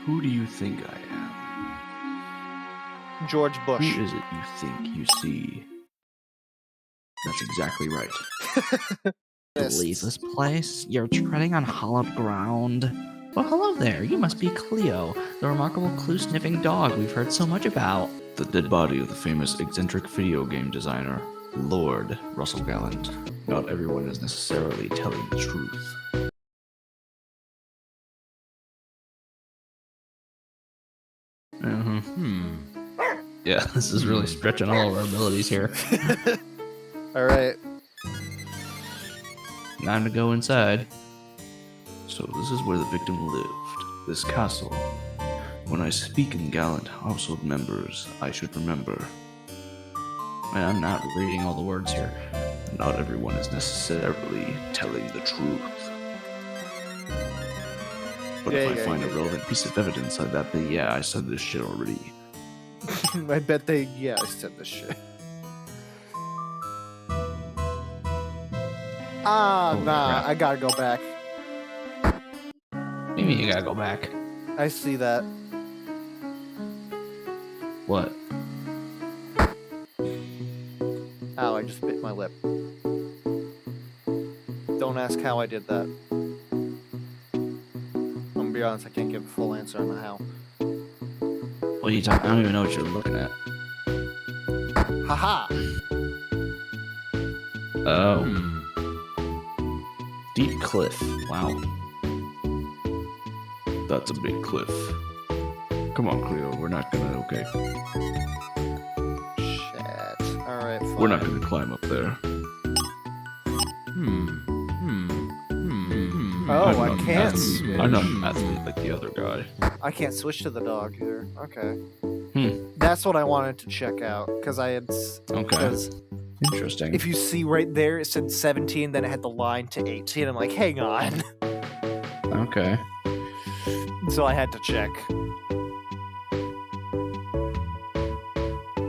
Who do you think I am? George Bush. Who is it you think you see? That's exactly right. Leave this place? You're treading on hallowed ground. Well, hello there. You must be Cleo, the remarkable clue-sniffing dog we've heard so much about. The dead body of the famous eccentric video game designer, Lord Russell Gallant. Not everyone is necessarily telling the truth. Yeah, this is really stretching all of our abilities here. Alright. Time to go inside. So this is where the victim lived, this castle. When I speak in gallant household members, I should remember. Man, I'm not reading all the words here. Not everyone is necessarily telling the truth. But if I find a relevant piece of evidence like that, then yeah, I said this shit already. I bet they, I said this shit. Nah, crap. I gotta go back. Maybe you gotta go back. I see that. What? Ow, I just bit my lip. Don't ask how I did that. I'm gonna be honest, I can't give a full answer on the how. What are you talking? I don't even know what you're looking at. Haha! Oh. Deep cliff. Wow. That's a big cliff. Come on, Cleo, we're not gonna, okay? Shit. Alright, fine. We're not gonna climb up there. Oh, I can't. I'm not an athlete like the other guy. I can't switch to the dog here. Okay. Hmm. That's what I wanted to check out, because I had... Okay. Interesting. If you see right there, it said 17, then it had the line to 18. I'm like, hang on. Okay. So I had to check.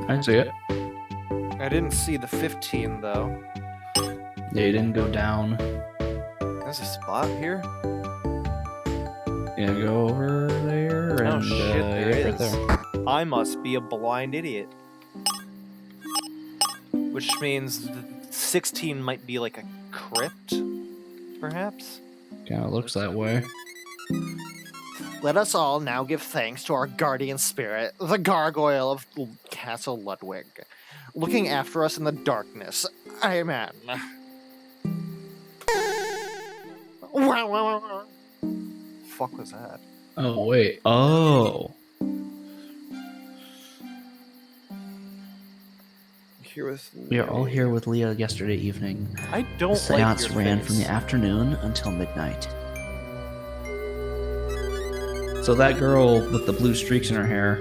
I see it. I didn't see the 15, though. Yeah, you didn't go down. There's a spot here? Yeah, go over there and Oh shit, there yeah, is. right there. I must be a blind idiot. Which means 16 might be like a crypt, perhaps? Kinda looks that way. Let us all now give thanks to our guardian spirit, the gargoyle of Castle Ludwig, looking after us in the darkness. Amen. Fuck was that? Oh, wait. Oh. Here with We are all here with Leah yesterday evening. I don't The seance like your ran face. from the afternoon until midnight. So that girl with the blue streaks in her hair,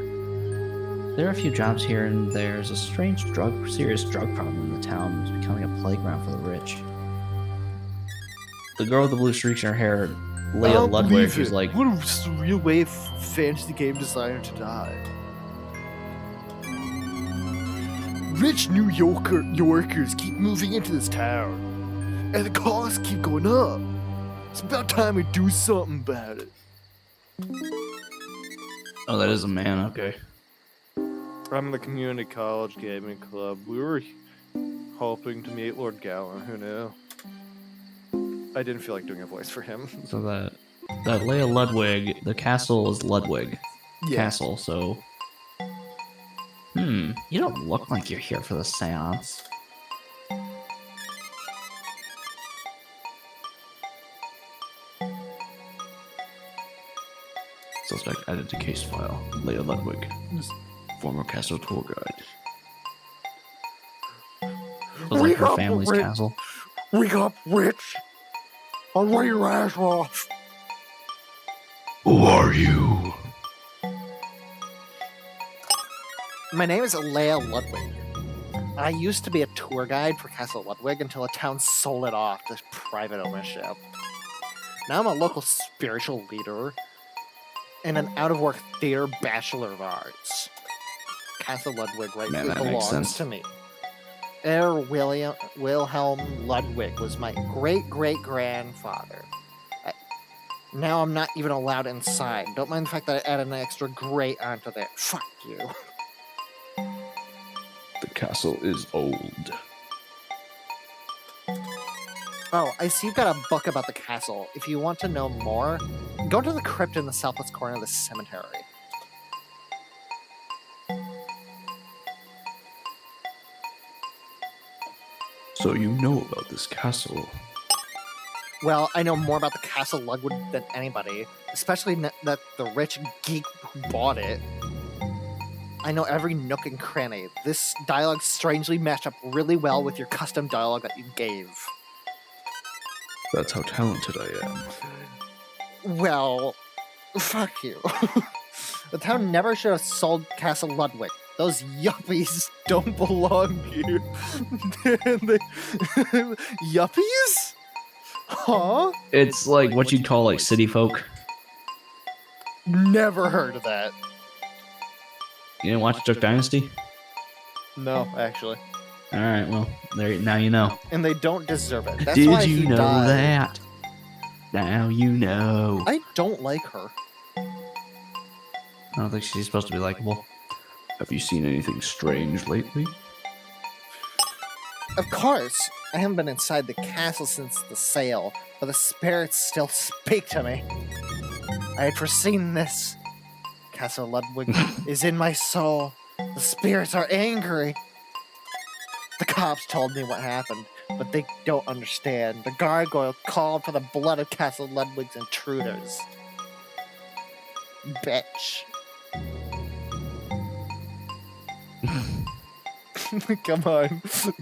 there are a few jobs here and there's a serious drug problem in the town. It's becoming a playground for the rich. The girl with the blue streaks in her hair, Leah Ludwig, was like, what a surreal way of fantasy game designer to die. Rich New Yorkers keep moving into this town, and the costs keep going up. It's about time we do something about it. oh, that is a man, okay. I'm the community college gaming club. We were hoping to meet Lord Gallant. Who knew? I didn't feel like doing a voice for him. So that Leah Ludwig, the castle is Ludwig Castle, so... you don't look like you're here for the seance. Suspect added to case file. Leah Ludwig, former castle tour guide. It was like her family's castle. We got rich. I'll lay your ass off. Who are you? My name is Leah Ludwig. I used to be a tour guide for Castle Ludwig until the town sold it off to private ownership. Now I'm a local spiritual leader and an out-of-work theater bachelor of arts. Castle Ludwig rightfully belongs to me. Herr Wilhelm Ludwig was my great-great-grandfather. Now I'm not even allowed inside. Don't mind the fact that I added an extra grate onto there. Fuck you. The castle is old. Oh, I see you've got a book about the castle. If you want to know more, go to the crypt in the southwest corner of the cemetery. So you know about this castle. Well, I know more about the Castle Ludwig than anybody, especially that the rich geek who bought it. I know every nook and cranny. This dialogue strangely matched up really well with your custom dialogue that you gave. That's how talented I am. Well, fuck you. The town never should have sold Castle Ludwig. Those yuppies don't belong here. Yuppies? Huh? It's like what you'd call like city folk. Never heard of that. You didn't watch Duck Dynasty? No, actually. All right, well, there now you know. And they don't deserve it. That's why Did he you know died. that? Now you know. I don't like her. I don't think she's supposed to be likable. Have you seen anything strange lately? Of course, I haven't been inside the castle since the sale, but the spirits still speak to me. I had foreseen this. Castle Ludwig is in my soul. The spirits are angry. The cops told me what happened, but they don't understand. The gargoyle called for the blood of Castle Ludwig's intruders. Bitch. Come on.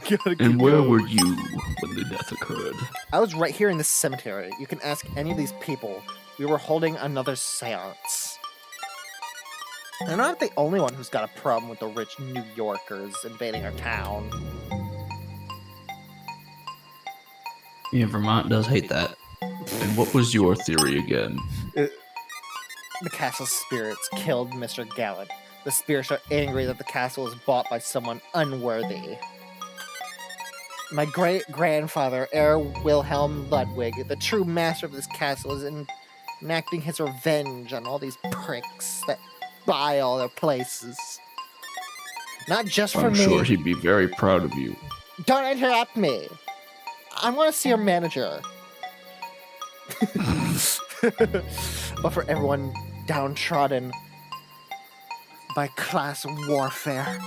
Gotta And keep where going. were you when the death occurred? I was right here in this cemetery. You can ask any of these people. We were holding another seance. And I'm not the only one who's got a problem with the rich New Yorkers invading our town. Yeah, Vermont does hate that. And what was your theory again? The castle spirits killed Mr. Gallant. The spirits are angry that the castle was bought by someone unworthy. My great-grandfather, Herr Wilhelm Ludwig, the true master of this castle, is enacting his revenge on all these pricks that buy all their places. Not just for I'm me. sure he'd be very proud of you. Don't interrupt me. I want to see your manager. But for everyone downtrodden by class warfare,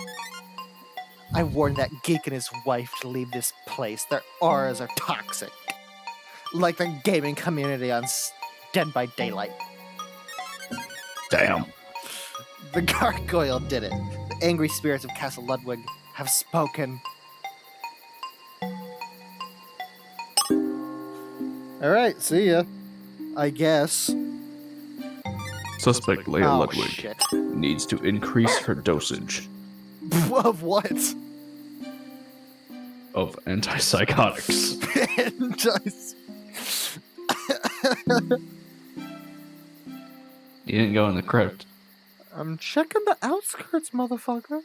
I warned that geek and his wife to leave this place. Their auras are toxic. Like the gaming community on Dead by Daylight. Damn. The gargoyle did it. The angry spirits of Castle Ludwig have spoken. Alright, see ya. I guess. Suspect Leia Oh, Ludwig shit. needs to increase her dosage Of what? of antipsychotics. You didn't go in the crypt. I'm checking the outskirts, motherfucker.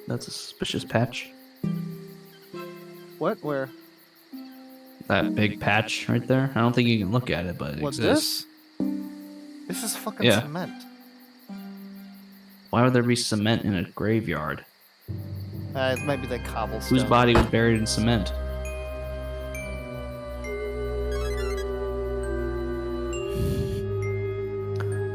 That's a suspicious patch. What? Where? That big patch right there. I don't think you can look at it, but it What's exists. this? This is fucking Yeah. cement. Why would there be cement in a graveyard? It might be the cobblestone. Whose body was buried in cement?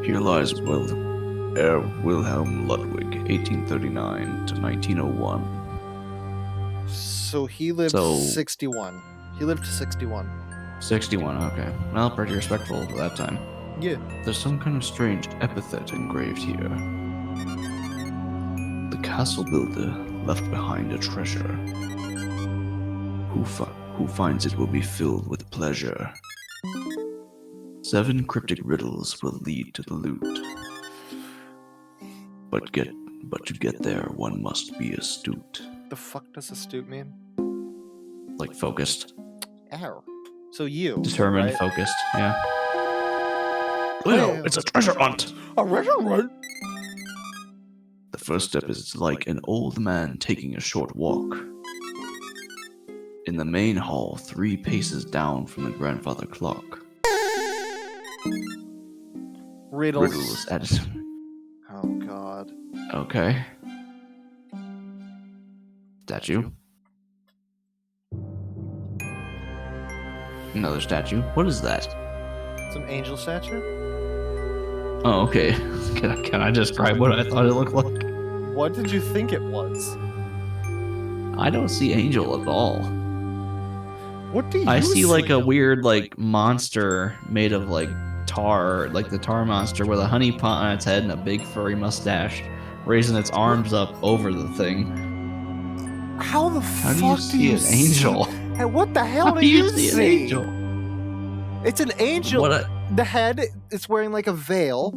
Here lies Herr Wilhelm Ludwig, 1839 to 1901. So he lived So- 61. He lived to 61. 61, okay. Well, pretty respectful for that time. Yeah. There's some kind of strange epithet engraved here. The castle builder left behind a treasure. Who finds it will be filled with pleasure. 7 cryptic riddles will lead to the loot. But to get there, one must be astute. The fuck does astute mean? Like focused. Ow. So you. Determined, right? focused, yeah. Leo, It's a treasure hunt! A treasure hunt? The first step is like an old man taking a short walk. In the main hall, 3 paces down from the grandfather clock. Riddles. Riddle is added. Oh God. Okay. Statue. Another statue. What is that? It's an angel statue. Oh, okay. Can I describe what I thought it looked like? What did you think it was? I don't see angel at all. What do you I see like a weird like monster made of like tar, like the tar monster with a honey pot on its head and a big furry mustache, raising its arms up over the thing. How the How fuck do you see an angel? And what the hell How do you see an see? angel? It's an angel. What The head is wearing like a veil.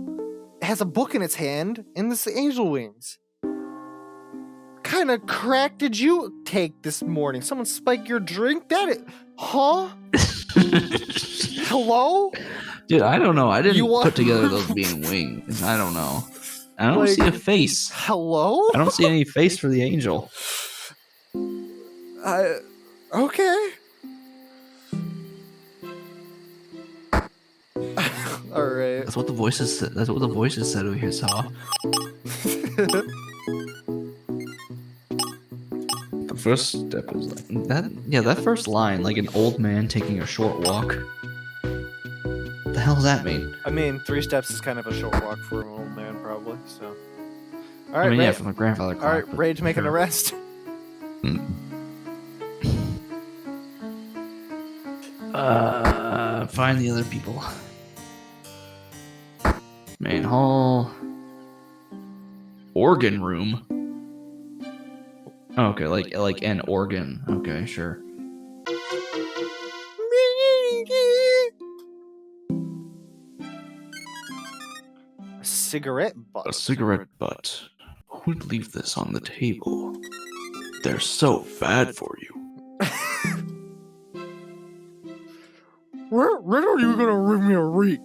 It has a book in its hand, and this angel wings. Kind of crack did you take this morning? Someone spiked your drink? Huh? Hello? Dude, I don't know. I didn't You put together those being wings. I don't know. I don't Like, see a face. Hello? I don't see any face for the angel. Okay. All right. That's what the voices said. That's what the voices said we saw. The first step is like that. Yeah, that first line, like an old man taking a short walk. What the hell does that mean? I mean, 3 steps is kind of a short walk for an old man, probably. So. All right. I mean, yeah, ready- from a grandfather clock. all right. but Ready to make an sure. arrest? Find the other people. Main hall. Organ room. Okay, like an organ. Okay, sure. A cigarette butt. A cigarette butt. Who'd leave this on the table? They're so bad for you. When are you gonna give me a read?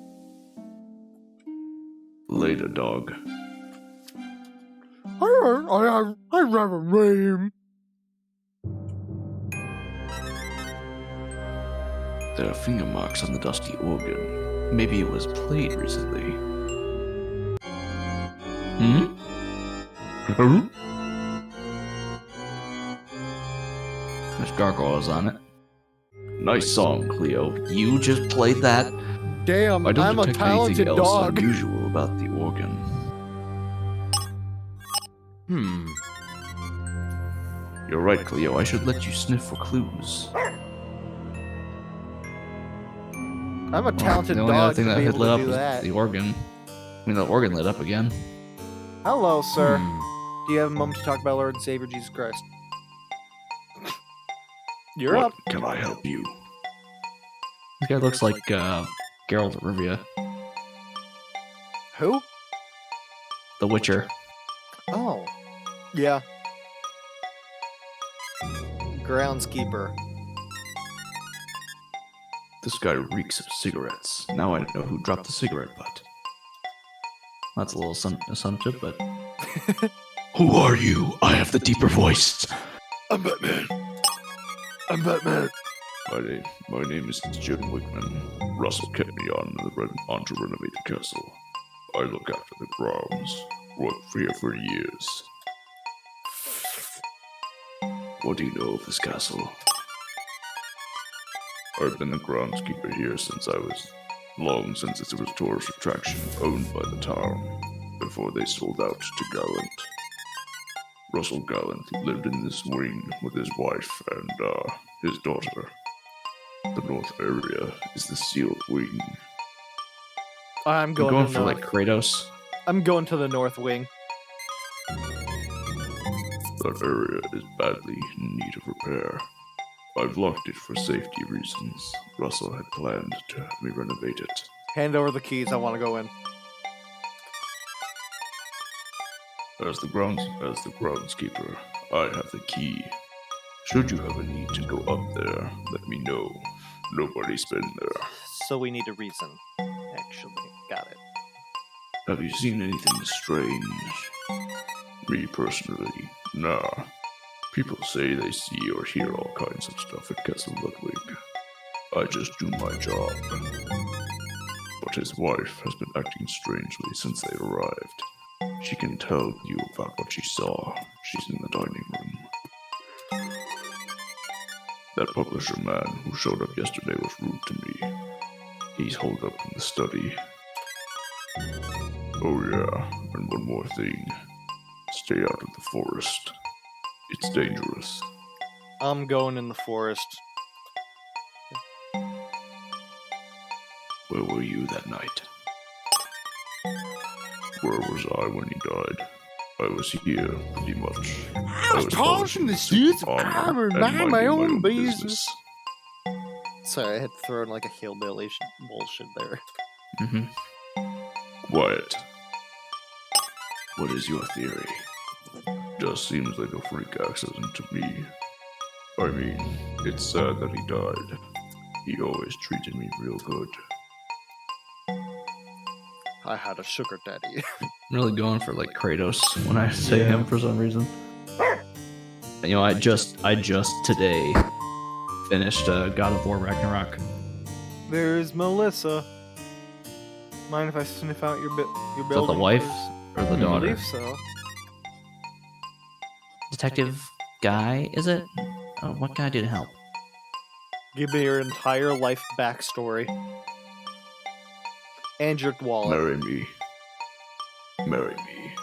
Later, dog. I'd rather name. There are finger marks on the dusty organ. Maybe it was played recently. Hmm? There's gargoyles on it. Nice song, Cleo. You just played that? Damn, I don't I'm a detect talented anything else dog. unusual about the organ. You're right, Cleo. I should let you sniff for clues. I'm a talented The only other dog thing to that be had able lit to up do was that. the organ. I mean, the organ lit up again. Hello, sir. Do you have a moment to talk about Lord and Savior Jesus Christ? You're What up. can I help you? This guy looks like Geralt of Rivia, Who? the Witcher. Oh. Yeah. Groundskeeper. This guy reeks of cigarettes. Now I know who dropped the cigarette butt. That's a little assumptive, but... Who are you? I have the deeper voice. I'm Batman. I'm Batman. My name is Jim Wickman. Russell kept me on to renovate the castle. I look after the grounds. Worked here for years. What do you know of this castle? I've been the groundskeeper here since it was a tourist attraction owned by the town, before they sold out to Gallant. Russell Gallant lived in this wing with his wife and, his daughter. The north area is the sealed wing. I'm going, Going to for, north. like, Kratos? I'm going to the north wing. That area is badly in need of repair. I've locked it for safety reasons. Russell had planned to have me renovate it. Hand over the keys. I want to go in. As the groundskeeper, I have the key. Should you have a need to go up there, let me know. Nobody's been there. So we need a reason. Actually, got it. Have you seen anything strange? Me personally, nah. People say they see or hear all kinds of stuff at Castle Ludwig. I just do my job. But his wife has been acting strangely since they arrived. She can tell you about what she saw. She's in the dining room. That publisher man who showed up yesterday was rude to me. He's holed up in the study. Oh yeah, and one more thing. Stay out of the forest. It's dangerous. I'm going in the forest. Where were you that night? Where was I when he died? I was here, pretty much. I was polishing the suits of armor and minding my own business. Sorry, I had thrown like a hillbilly bullshit there. Quiet. What is your theory? Just seems like a freak accident to me. I mean, it's sad that he died. He always treated me real good. I had a sugar daddy. I'm really going for like Kratos when I say him for some reason. You know, I just today finished God of War Ragnarok. There's Melissa. Mind if I sniff out your Is that building? the wife or the I daughter? believe so. Detective Guy, is it? Oh, what guy did help? Give me your entire life backstory. And your wallet. Marry me. Marry me.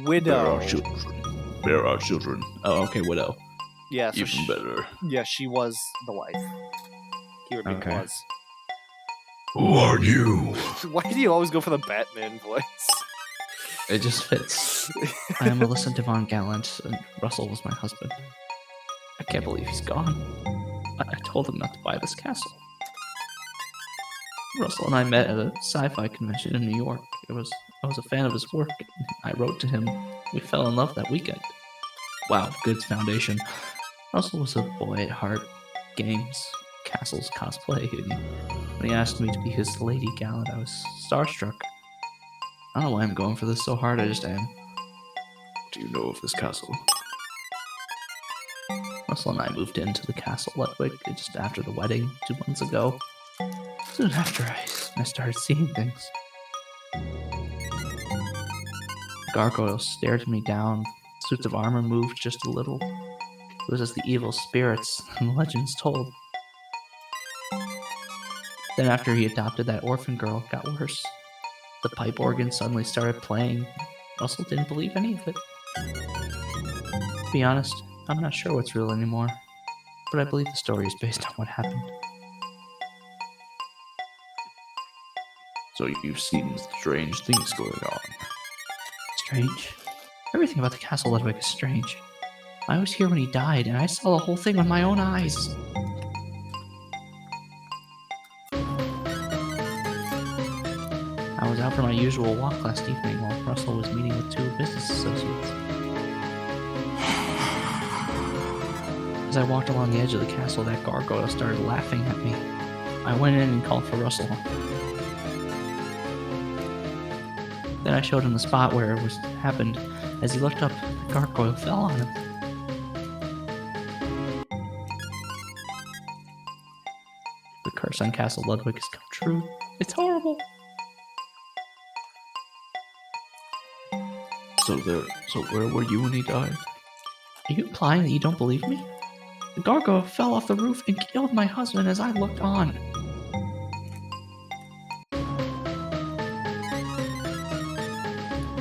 Widow. Bear our children. Bear our children. Oh, okay, widow. Yeah, so Even better. yeah, she was the wife. He would be Okay. was. Who are you? Why do you always go for the Batman voice? It just fits. I am Melissa Devon Gallant, and Russell was my husband. I can't believe he's gone. I told him not to buy this castle. Russell and I met at a sci-fi convention in New York. I was a fan of his work. I wrote to him. We fell in love that weekend. Wow, good foundation. Russell was a boy at heart. Games, castles, cosplay. And when he asked me to be his lady gallant, I was starstruck. I don't know why I'm going for this so hard, I just am. Do you know of this castle? Russell and I moved into the castle Ludwig just after the wedding 2 months ago. Soon after, I started seeing things. Gargoyles stared me down. Suits of armor moved just a little. It was as the evil spirits and legends told. Then after he adopted that orphan girl, it got worse. The pipe organ suddenly started playing. Russell didn't believe any of it. To be honest, I'm not sure what's real anymore, but I believe the story is based on what happened. So you've seen strange things going on. Strange? Everything about the castle Ludwig is strange. I was here when he died, and I saw the whole thing with my own eyes. I was out for my usual walk last evening while Russell was meeting with 2 business associates. As I walked along the edge of the castle, that gargoyle started laughing at me. I went in and called for Russell. Then I showed him the spot where it happened. As he looked up, the gargoyle fell on him. The curse on Castle Ludwig has come true. It's horrible. So where were you when he died? Are you implying that you don't believe me? The gargoyle fell off the roof and killed my husband as I looked on.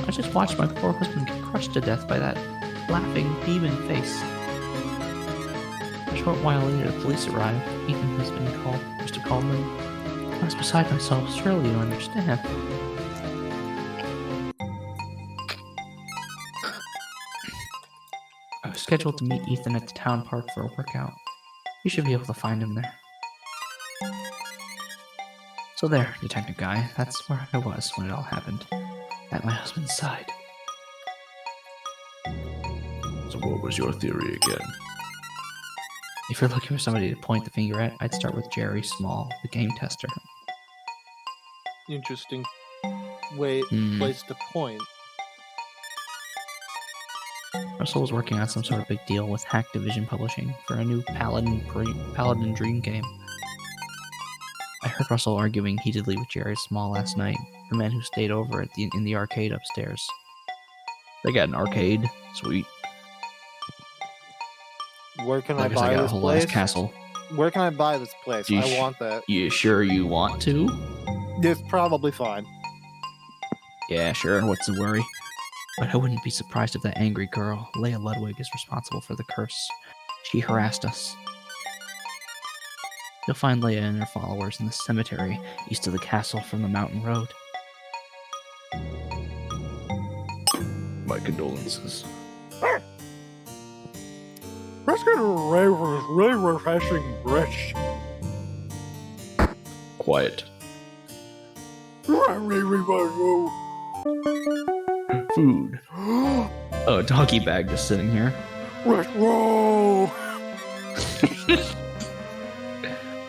I just watched my poor husband get crushed to death by that laughing demon face. A short while later, the police arrived. Ethan has been called, Mr. Coleman. I was beside myself. Surely you understand. I was scheduled to meet Ethan at the town park for a workout. You should be able to find him there. So there, Detective Guy, that's where I was when it all happened. At my husband's side. So what was your theory again? If you're looking for somebody to point the finger at, I'd start with Jerry Small, the game tester. Interesting place to point. Russell was working on some sort of big deal with Hacktivision Publishing for a new Paladin Dream game. I heard Russell arguing heatedly with Jerry Small last night, the man who stayed over in the arcade upstairs. They got an arcade? Sweet. Where can I I guess I buy got a this whole ass place? castle. Where can I buy this place? I want that. You sure you want to? It's probably fine. Yeah, sure. What's the worry? But I wouldn't be surprised if that angry girl, Leia Ludwig, is responsible for the curse. She harassed us. You'll find Leia and her followers in the cemetery east of the castle from the mountain road. My condolences. Let's get away from this really refreshing bridge. Quiet. Food. Oh, a doggy bag just sitting here. Let's roll.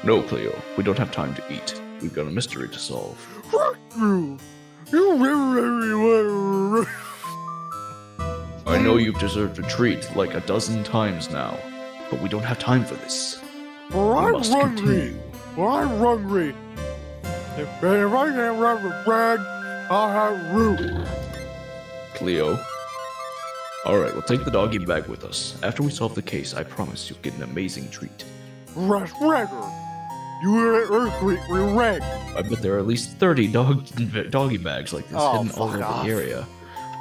No, Cleo. We don't have time to eat. We've got a mystery to solve. Fuck you. I know you've deserved a treat like a dozen times now, but we don't have time for this. I'm must hungry. continue. I'm hungry. If I can't run with bread, I'll have root. Cleo. Alright, we'll take the doggy bag with us. After we solve the case, I promise you'll get an amazing treat. Raswagger. You were an earthquake red. I bet there are at least 30 doggy bags like this hidden all over the area.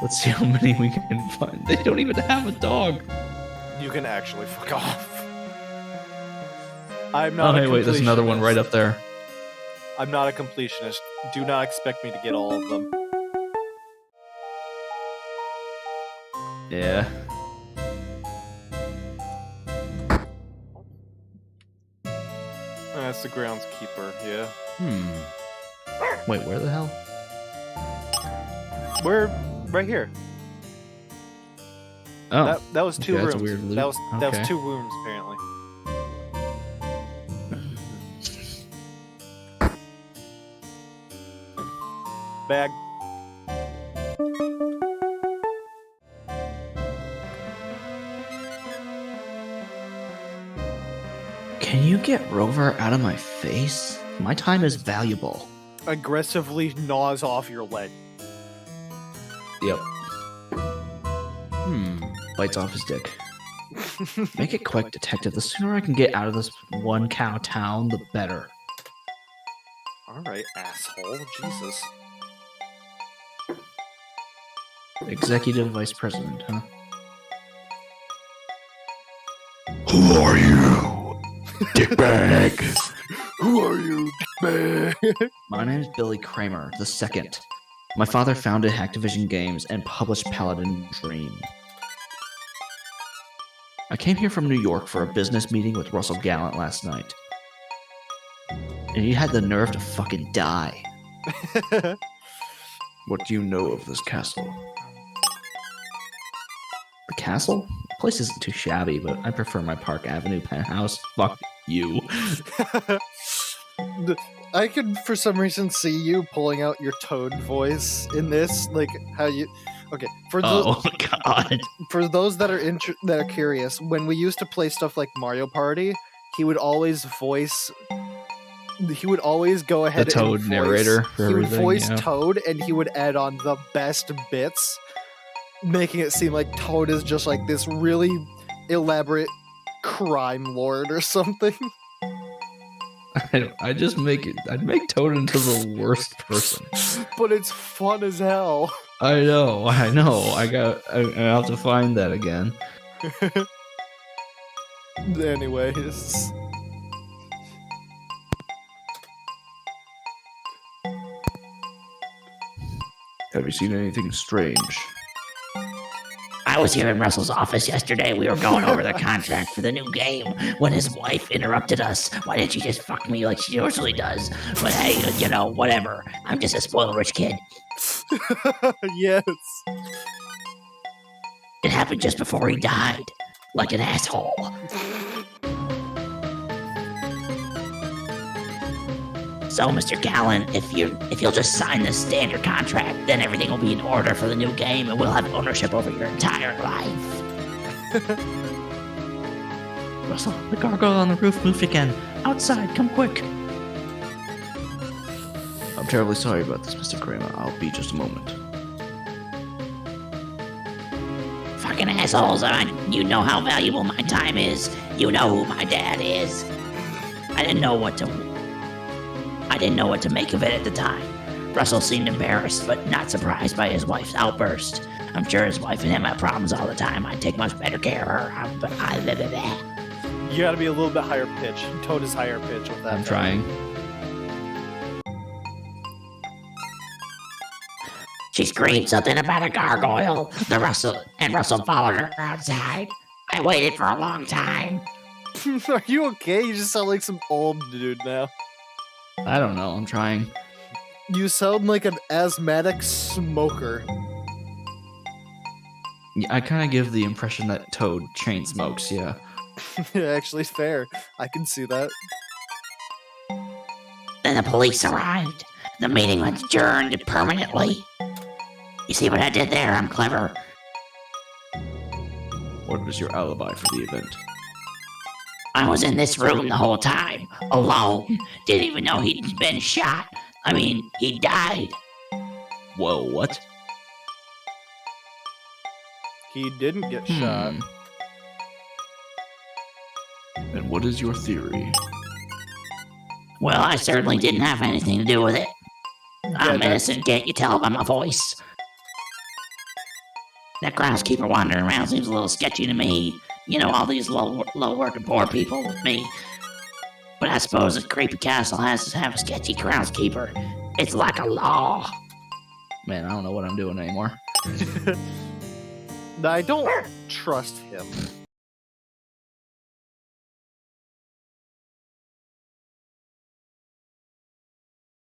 Let's see how many we can find. They don't even have a dog. You can actually fuck off. I'm not. Oh, hey, wait, there's another one right up there. I'm not a completionist. Do not expect me to get all of them. Yeah. That's the groundskeeper. Yeah. Wait, where the hell? We're right here. Oh. That was two okay, rooms. that's a weird loop. That was Okay. 2 rooms apparently. Bag. Can you get Rover out of my face? My time is valuable. Aggressively gnaws off your leg. Yep. Bites off his dick. Make it quick, detective. The sooner I can get out of this one cow town, the better. Alright, asshole. Jesus. Executive Vice President, huh? Who are you? Dickbag. Who are you, dickbag? My name is Billy Kramer II. My father founded Hacktivision Games and published Paladin Dream. I came here from New York for a business meeting with Russell Gallant last night. And he had the nerve to fucking die. What do you know of this castle? The castle? The place isn't too shabby, but I prefer my Park Avenue penthouse. Fuck you. I can, for some reason, see you pulling out your Toad voice in this, like how you. Okay, for Oh god. for those that are that are curious, when we used to play stuff like Mario Party, he would always voice. He would always go ahead The Toad and narrator voice, for he would everything, voice yeah. Toad, and he would add on the best bits, making it seem like Toad is just like this really elaborate crime lord or something. I'd make Toad into the worst person. But it's fun as hell. I know. I have to find that again. Anyways. Have you seen anything strange? I was here in Russell's office yesterday. We were going over the contract for the new game when his wife interrupted us. Why didn't she just fuck me like she usually does? But hey, you know, whatever. I'm just a spoiled rich kid. Yes. It happened just before he died. Like an asshole. So, Mr. Gallant, if you'll just sign this standard contract, then everything will be in order for the new game and we'll have ownership over your entire life. Russell, the gargoyle on the roof moved again. Outside, come quick. I'm terribly sorry about this, Mr. Kramer. I'll be just a moment. Fucking assholes. You know how valuable my time is. You know who my dad is. I didn't know what to make of it at the time. Russell seemed embarrassed, but not surprised by his wife's outburst. I'm sure his wife and him have problems all the time. I take much better care of her. You gotta be a little bit higher pitch. Toad is higher pitch with that. I'm trying. She screamed something about a gargoyle. Russell followed her outside. I waited for a long time. Are you okay? You just sound like some old dude now. I don't know. I'm trying. You sound like an asthmatic smoker. Yeah, I kind of give the impression that Toad chain smokes, yeah. Yeah, actually, fair. I can see that. Then the police arrived. The meeting was adjourned permanently. You see what I did there? I'm clever. What was your alibi for the event? I was in this room the whole time, alone. Didn't even know he'd been shot. I mean, he died. Whoa, what? He didn't get shot. And what is your theory? Well, I certainly didn't have anything to do with it. I'm innocent, can't you tell by my voice? That groundskeeper wandering around seems a little sketchy to me. You know, all these low-working poor people with me. But I suppose a creepy castle has to have a sketchy groundskeeper. It's like a law. Man, I don't know what I'm doing anymore. I don't trust him.